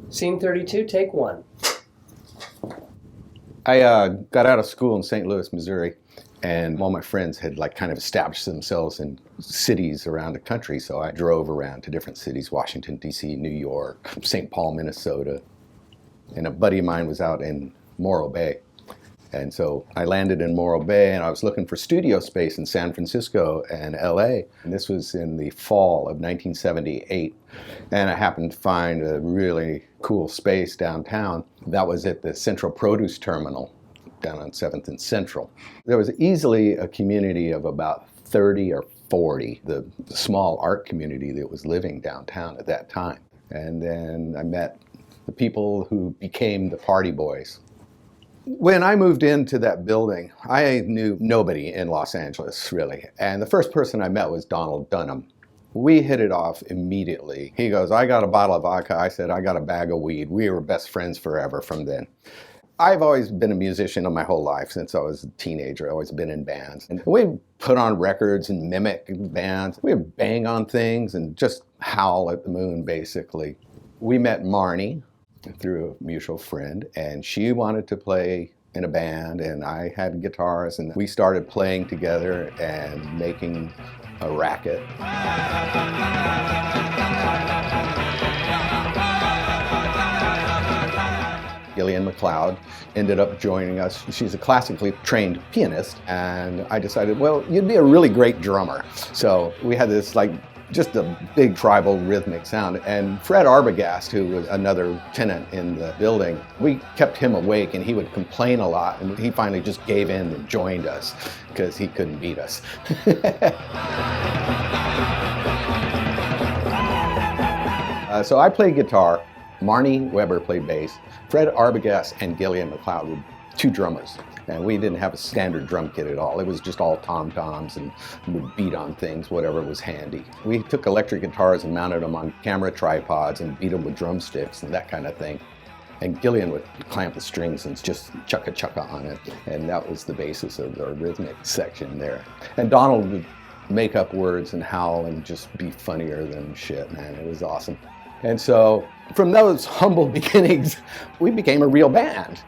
Scene 32, take one. I got out of school in St. Louis, Missouri, and all my friends had kind of established themselves in cities around the country, so I drove around to different cities, Washington, D.C., New York, St. Paul, Minnesota, and a buddy of mine was out in Morro Bay. And so I landed in Morro Bay, and I was looking for studio space in San Francisco and L.A. And this was in the fall of 1978. And I happened to find a really cool space downtown. That was at the Central Produce Terminal down on 7th and Central. There was easily a community of about 30 or 40, the small art community that was living downtown at that time. And then I met the people who became the Party Boys. When I moved into that building, I knew nobody in Los Angeles, really. And the first person I met was Donald Dunham. We hit it off immediately. He goes, I got a bottle of vodka. I said, I got a bag of weed. We were best friends forever from then. I've always been a musician my whole life since I was a teenager. I've always been in bands. And we put on records and mimic bands. We would bang on things and just howl at the moon, basically. We met Marnie through a mutual friend, and she wanted to play in a band, and I had guitars, and we started playing together and making a racket. Gillean McLeod ended up joining us. She's a classically trained pianist, and I decided, well, you'd be a really great drummer. So we had this just a big tribal rhythmic sound. And Fred Arbegast, who was another tenant in the building, we kept him awake, and he would complain a lot, and he finally just gave in and joined us because he couldn't beat us. So I played guitar, Marnie Weber played bass, Fred Arbegast and Gillean McLeod were two drummers. And we didn't have a standard drum kit at all. It was just all tom-toms, and would beat on things, whatever was handy. We took electric guitars and mounted them on camera tripods and beat them with drumsticks and that kind of thing. And Gillean would clamp the strings and just chugga-chugga on it. And that was the basis of the rhythmic section there. And Donald would make up words and howl and just be funnier than shit, man. It was awesome. And so from those humble beginnings, we became a real band.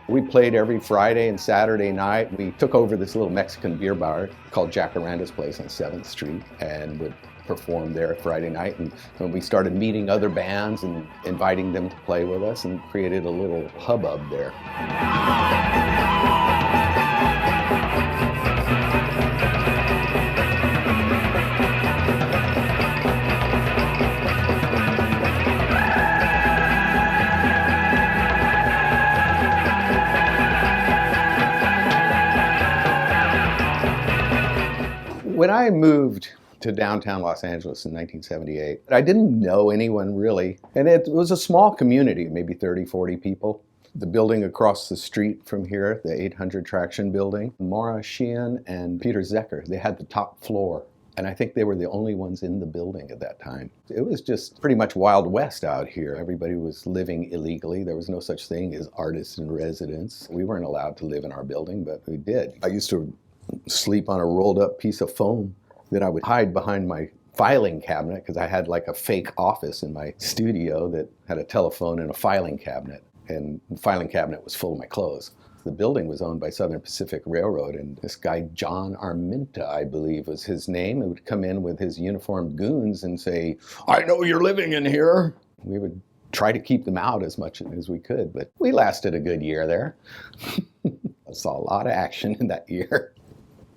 We played every Friday and Saturday night. We took over this little Mexican beer bar called Jacaranda's Place on 7th Street and would perform there Friday night. And when we started meeting other bands and inviting them to play with us, and created a little hubbub there. When I moved to downtown Los Angeles in 1978, I didn't know anyone really. And it was a small community, maybe 30, 40 people. The building across the street from here, the 800 Traction building, Maura Sheehan and Peter Zecker, they had the top floor. And I think they were the only ones in the building at that time. It was just pretty much Wild West out here. Everybody was living illegally. There was no such thing as artists in residence. We weren't allowed to live in our building, but we did. I used to sleep on a rolled up piece of foam that I would hide behind my filing cabinet, because I had a fake office in my studio that had a telephone and a filing cabinet. And the filing cabinet was full of my clothes. The building was owned by Southern Pacific Railroad, and this guy, John Arminta, I believe was his name, who would come in with his uniformed goons and say, I know you're living in here. We would try to keep them out as much as we could, but we lasted a good year there. I saw a lot of action in that year.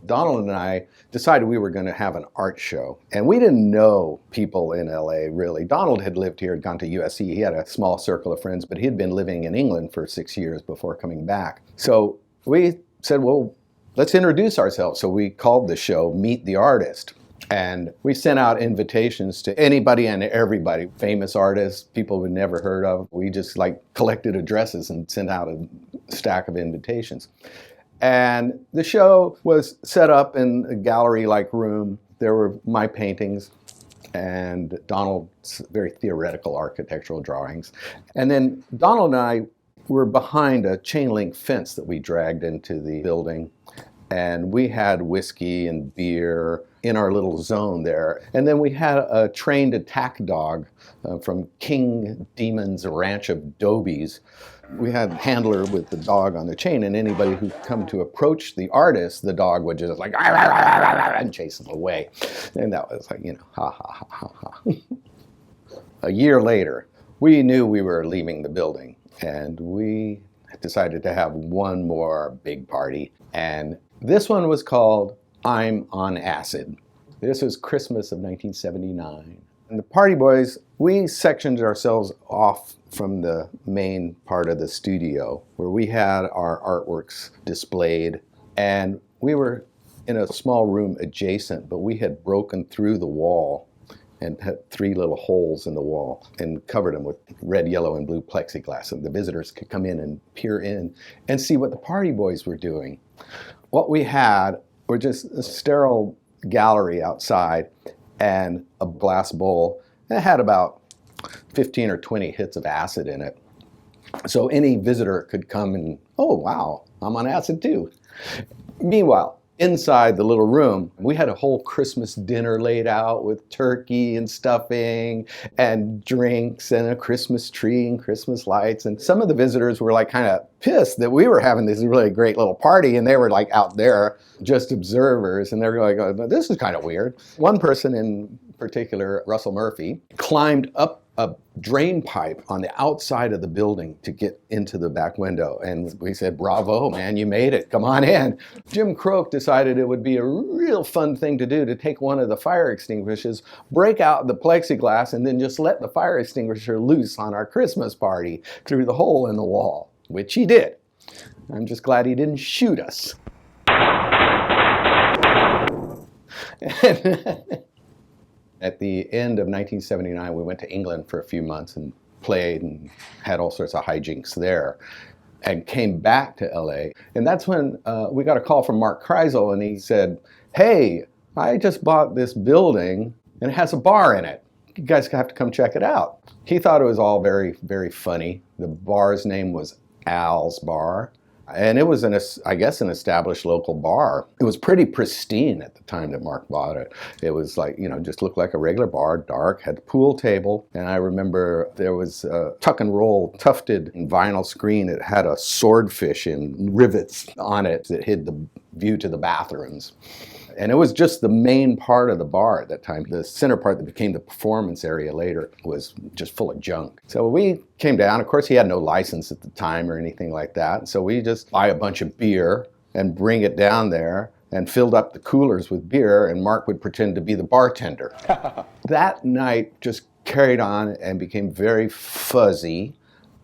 Donald and I decided we were going to have an art show. And we didn't know people in L.A. really. Donald had lived here, had gone to USC. He had a small circle of friends, but he had been living in England for 6 years before coming back. So we said, well, let's introduce ourselves. So we called the show Meet the Artist. And we sent out invitations to anybody and everybody, famous artists, people we'd never heard of. We just collected addresses and sent out a stack of invitations. And the show was set up in a gallery-like room. There were my paintings and Donald's very theoretical architectural drawings. And then Donald and I were behind a chain-link fence that we dragged into the building. And we had whiskey and beer in our little zone there. And then we had a trained attack dog from King Demon's ranch of Dobies. We had a handler with the dog on the chain, and anybody who come to approach the artist, the dog would just like and chase them away. And that was like, ha ha ha ha ha. A year later, we knew we were leaving the building, and we decided to have one more big party. And this one was called I'm on Acid. This was Christmas of 1979. And the Party Boys, we sectioned ourselves off from the main part of the studio where we had our artworks displayed. And we were in a small room adjacent, but we had broken through the wall and had 3 little holes in the wall and covered them with red, yellow, and blue plexiglass. And the visitors could come in and peer in and see what the Party Boys were doing. What we had were just a sterile gallery outside and a glass bowl. And it had about 15 or 20 hits of acid in it. So any visitor could come and, oh, wow, I'm on acid too. Meanwhile, inside the little room, we had a whole Christmas dinner laid out with turkey and stuffing and drinks and a Christmas tree and Christmas lights. And some of the visitors were like kind of pissed that we were having this really great little party and they were like out there just observers. And they were like, oh, this is kind of weird. One person in particular, Russell Murphy, climbed up a drain pipe on the outside of the building to get into the back window. And we said, bravo, man, you made it. Come on in. Jim Croak decided it would be a real fun thing to do to take one of the fire extinguishers, break out the plexiglass, and then just let the fire extinguisher loose on our Christmas party through the hole in the wall, which he did. I'm just glad he didn't shoot us. At the end of 1979, we went to England for a few months and played and had all sorts of hijinks there and came back to L.A. And that's when we got a call from Mark Kreisel, and he said, hey, I just bought this building and it has a bar in it. You guys have to come check it out. He thought it was all very, very funny. The bar's name was Als Bar. And it was, I guess, an established local bar. It was pretty pristine at the time that Mark bought it. It was like, just looked like a regular bar, dark, had a pool table. And I remember there was a tuck and roll tufted vinyl screen. It had a swordfish in rivets on it that hid the view to the bathrooms. And it was just the main part of the bar at that time. The center part that became the performance area later was just full of junk. So we came down. Of course, he had no license at the time or anything like that. So we just buy a bunch of beer and bring it down there and filled up the coolers with beer, and Mark would pretend to be the bartender. That night just carried on and became very fuzzy.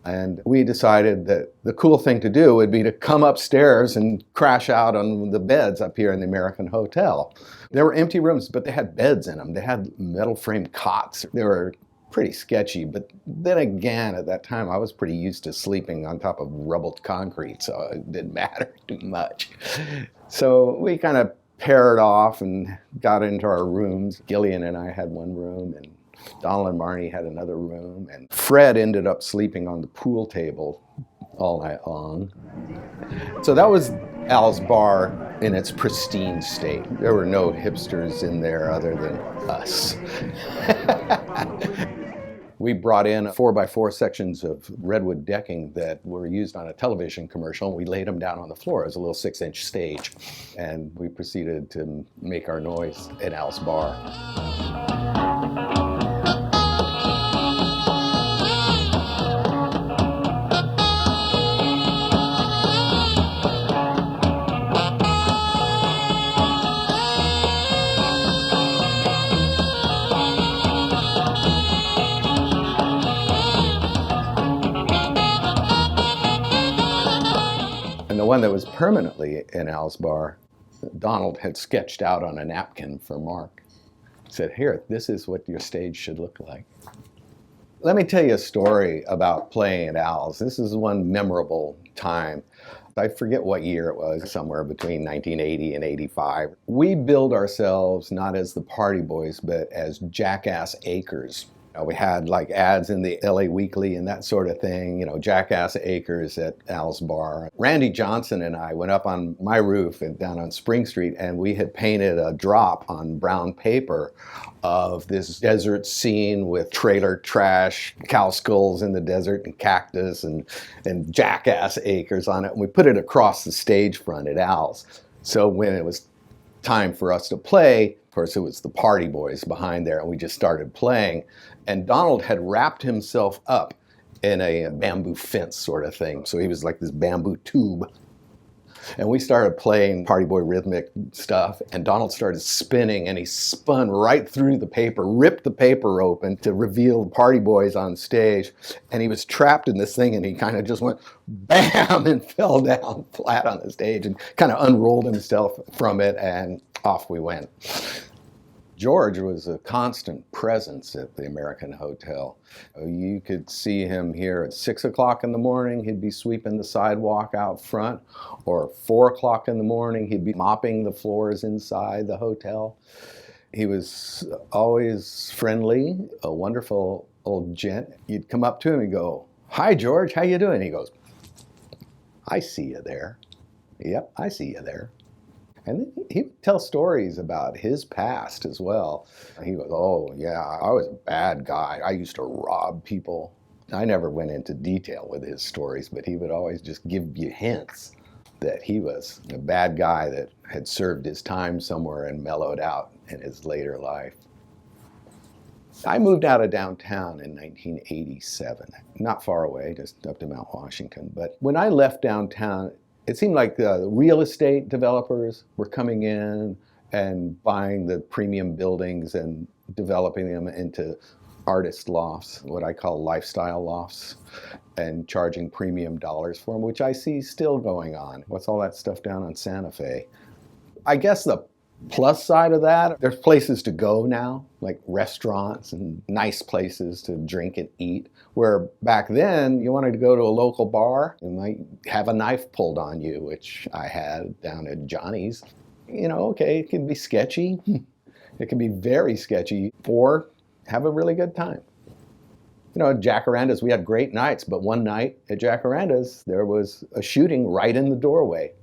And we decided that the cool thing to do would be to come upstairs and crash out on the beds up here in the American Hotel. There were empty rooms, but they had beds in them. They had metal framed cots. They were pretty sketchy. But then again, at that time, I was pretty used to sleeping on top of rubbled concrete, so it didn't matter too much. So we kind of paired off and got into our rooms. Gillean and I had one room, and Donald and Marnie had another room, and Fred ended up sleeping on the pool table all night long. So that was Als Bar in its pristine state. There were no hipsters in there other than us. We brought in 4x4 sections of redwood decking that were used on a television commercial, and we laid them down on the floor as a little 6-inch stage. And we proceeded to make our noise at Als Bar. And the one that was permanently in Als Bar, Donald had sketched out on a napkin for Mark. He said, here, this is what your stage should look like. Let me tell you a story about playing at Al's. This is one memorable time. I forget what year it was, somewhere between 1980 and 85. We billed ourselves not as the Party Boys, but as Jackass Acres. We had like ads in the L.A. Weekly and that sort of thing, Jackass Acres at Als Bar. Randy Johnson and I went up on my roof and down on Spring Street, and we had painted a drop on brown paper of this desert scene with trailer trash, cow skulls in the desert, and cactus and Jackass Acres on it. And we put it across the stage front at Al's. So when it was time for us to play, of course, it was the party boys behind there, and we just started playing. And Donald had wrapped himself up in a bamboo fence sort of thing. So he was like this bamboo tube. And we started playing party boy rhythmic stuff, and Donald started spinning, and he spun right through the paper, ripped the paper open to reveal the party boys on stage. And he was trapped in this thing, and he kind of just went bam and fell down flat on the stage and kind of unrolled himself from it, and off we went. George was a constant presence at the American Hotel. You could see him here at 6 o'clock in the morning, he'd be sweeping the sidewalk out front, or 4 o'clock in the morning, he'd be mopping the floors inside the hotel. He was always friendly, a wonderful old gent. You'd come up to him and go, "Hi, George, how you doing?" He goes, "I see you there." "Yep, I see you there." And he would tell stories about his past as well. He goes, "Oh, yeah, I was a bad guy. I used to rob people." I never went into detail with his stories, but he would always just give you hints that he was a bad guy that had served his time somewhere and mellowed out in his later life. I moved out of downtown in 1987, not far away, just up to Mount Washington. But when I left downtown, it seemed like the real estate developers were coming in and buying the premium buildings and developing them into artist lofts, what I call lifestyle lofts, and charging premium dollars for them, which I see still going on. What's all that stuff down on Santa Fe? I guess the plus side of that, there's places to go now, like restaurants and nice places to drink and eat, where back then you wanted to go to a local bar, you might have a knife pulled on you, which I had down at Johnny's. Okay, it can be sketchy. It can be very sketchy, or have a really good time. At Jacaranda's, we had great nights, but one night at Jacaranda's, there was a shooting right in the doorway.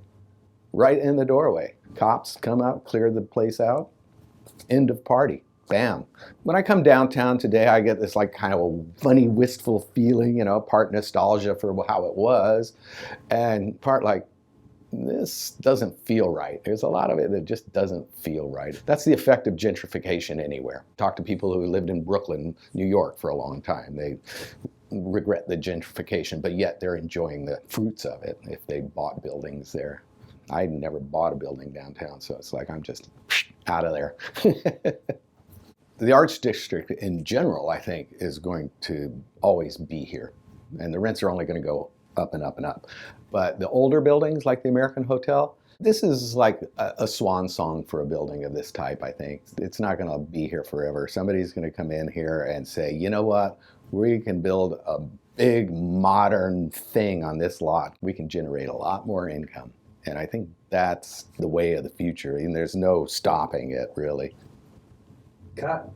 Right in the doorway. Cops come out, clear the place out. End of party. Bam. When I come downtown today, I get this like kind of a funny, wistful feeling, part nostalgia for how it was, and part like, this doesn't feel right. There's a lot of it that just doesn't feel right. That's the effect of gentrification anywhere. Talk to people who lived in Brooklyn, New York for a long time. They regret the gentrification, but yet they're enjoying the fruits of it if they bought buildings there. I never bought a building downtown, so it's like I'm just out of there. The Arts District in general, I think, is going to always be here. And the rents are only going to go up and up and up. But the older buildings, like the American Hotel, this is like a swan song for a building of this type, I think. It's not going to be here forever. Somebody's going to come in here and say, you know what? We can build a big modern thing on this lot. We can generate a lot more income. And I think that's the way of the future. And there's no stopping it, really. Cut.